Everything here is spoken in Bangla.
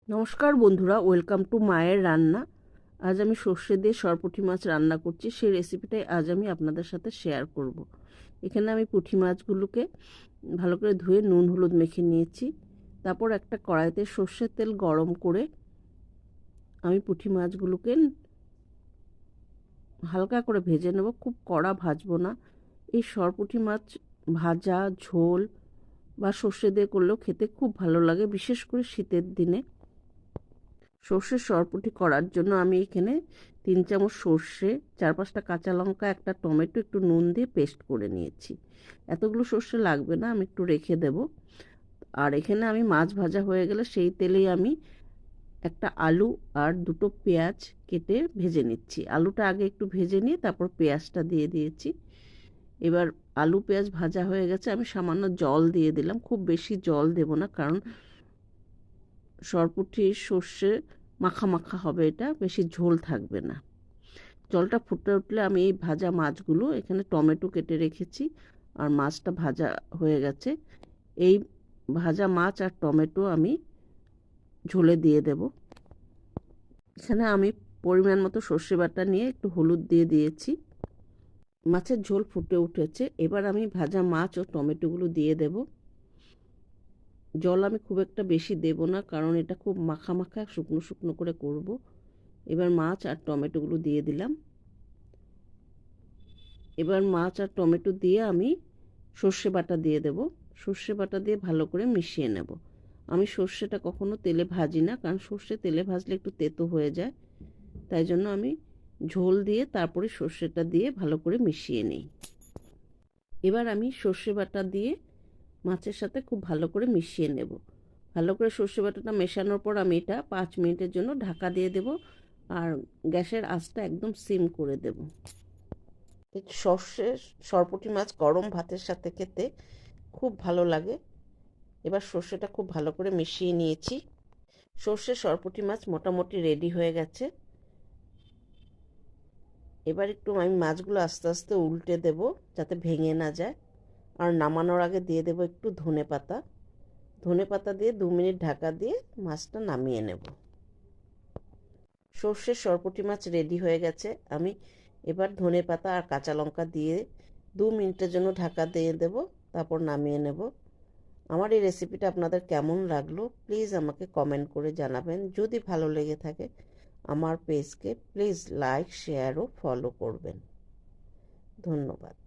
নমস্কার বন্ধুরা, ওয়েলকাম টু মায়ের রান্না। আজ আমি সর্ষে দিয়ে সরপুঁটি মাছ রান্না করছি। সেই রেসিপিটাই আজ আমি আপনাদের সাথে শেয়ার করব। এখানে আমি পুঁটি মাছগুলোকে ভালো করে ধুয়ে নুন হলুদ মেখে নিয়েছি। তারপর একটা কড়াইতে সর্ষের তেল গরম করে আমি পুঁটি মাছগুলোকে হালকা করে ভেজে নেব, খুব কড়া ভাজবো না। এই সরপুঁটি মাছ ভাজা, ঝোল বা সর্ষে দিয়ে করলেও খেতে খুব ভালো লাগে, বিশেষ করে শীতের দিনে। সর্ষের সরপুঁটি করার জন্য আমি এখানে 3 চামচ সর্ষে, 4-5টা কাঁচা লঙ্কা, একটা টমেটো একটু নুন দিয়ে পেস্ট করে নিয়েছি। এতগুলো সর্ষে লাগবে না, আমি একটু রেখে দেব। আর এখানে আমি মাছ ভাজা হয়ে গেলে সেই তেলেই আমি একটা আলু আর দুটো পেঁয়াজ কেটে ভেজে নিচ্ছি। আলুটা আগে একটু ভেজে নিয়ে তারপর পেঁয়াজটা দিয়ে দিয়েছি। এবার আলু পেঁয়াজ ভাজা হয়ে গেছে, আমি সামান্য জল দিয়ে দিলাম। খুব বেশি জল দেব না, কারণ সরপুঁটি সর্ষে মাখা মাখা হবে, এটা বেশি ঝোল থাকবে না। জলটা ফুটে উঠলে আমি এই ভাজা মাছগুলো, এখানে টমেটো কেটে রেখেছি আর মাছটা ভাজা হয়ে গেছে, এই ভাজা মাছ আর টমেটো আমি ঝোলে দিয়ে দেব। এখানে আমি পরিমাণ মতো সর্ষে বাটা নিয়ে একটু হলুদ দিয়ে দিয়েছি। মাছের ঝোল ফুটে উঠেছে, এবার আমি ভাজা মাছ ও টমেটোগুলো দিয়ে দেব। জল আমি খুব একটা বেশি দেব না, কারণ এটা খুব মাখা মাখা শুকনো শুকনো করে করব। এবার মাছ আর টমেটোগুলো দিয়ে দিলাম। এবার মাছ আর টমেটো দিয়ে আমি সর্ষে বাটা দিয়ে দেব। সর্ষে বাটা দিয়ে ভালো করে মিশিয়ে নেব। আমি সর্ষেটা কখনো তেলে ভাজি না, কারণ সর্ষে তেলে ভাজলে একটু তেতো হয়ে যায়। তাই জন্য আমি ঝোল দিয়ে তারপরে সর্ষেটা দিয়ে ভালো করে মিশিয়ে নিই। এবার আমি সর্ষে বাটা দিয়ে মাছের সাথে খুব ভালো করে মিশিয়ে নেব। ভালো করে সর্ষে বাটাটা মেশানোর পর আমি এটা 5 মিনিটের জন্য ঢাকা দিয়ে দেব, আর গ্যাসের আঁচটা একদম সিম করে দেব। সর্ষে সরপুঁটি মাছ গরম ভাতের সাথে খেতে খুব ভালো লাগে। এবার সর্ষেটা খুব ভালো করে মিশিয়ে নিয়েছি। সর্ষে সরপুঁটি মাছ মোটামুটি রেডি হয়ে গেছে। এবার একটু আমি মাছগুলো আস্তে আস্তে উল্টে দেব, যাতে ভেঙে না যায়। আর নামানোর আগে দিয়ে দেব একটু ধনেপাতা। ধনেপাতা দিয়ে 2 মিনিট ঢাকা দিয়ে মাছটা নামিয়ে নেব। সর্ষের সরপুঁটি মাছ রেডি হয়ে গেছে। আমি এবার ধনেপাতা আর কাঁচা লঙ্কা দিয়ে 2 মিনিটের জন্য ঢাকা দিয়ে দেব, তারপর নামিয়ে নেব। আমার এই রেসিপিটা আপনাদের কেমন লাগলো প্লিজ আমাকে কমেন্ট করে জানাবেন। যদি ভালো লেগে থাকে আমার পেজকে প্লিজ লাইক, শেয়ার ও ফলো করবেন। ধন্যবাদ।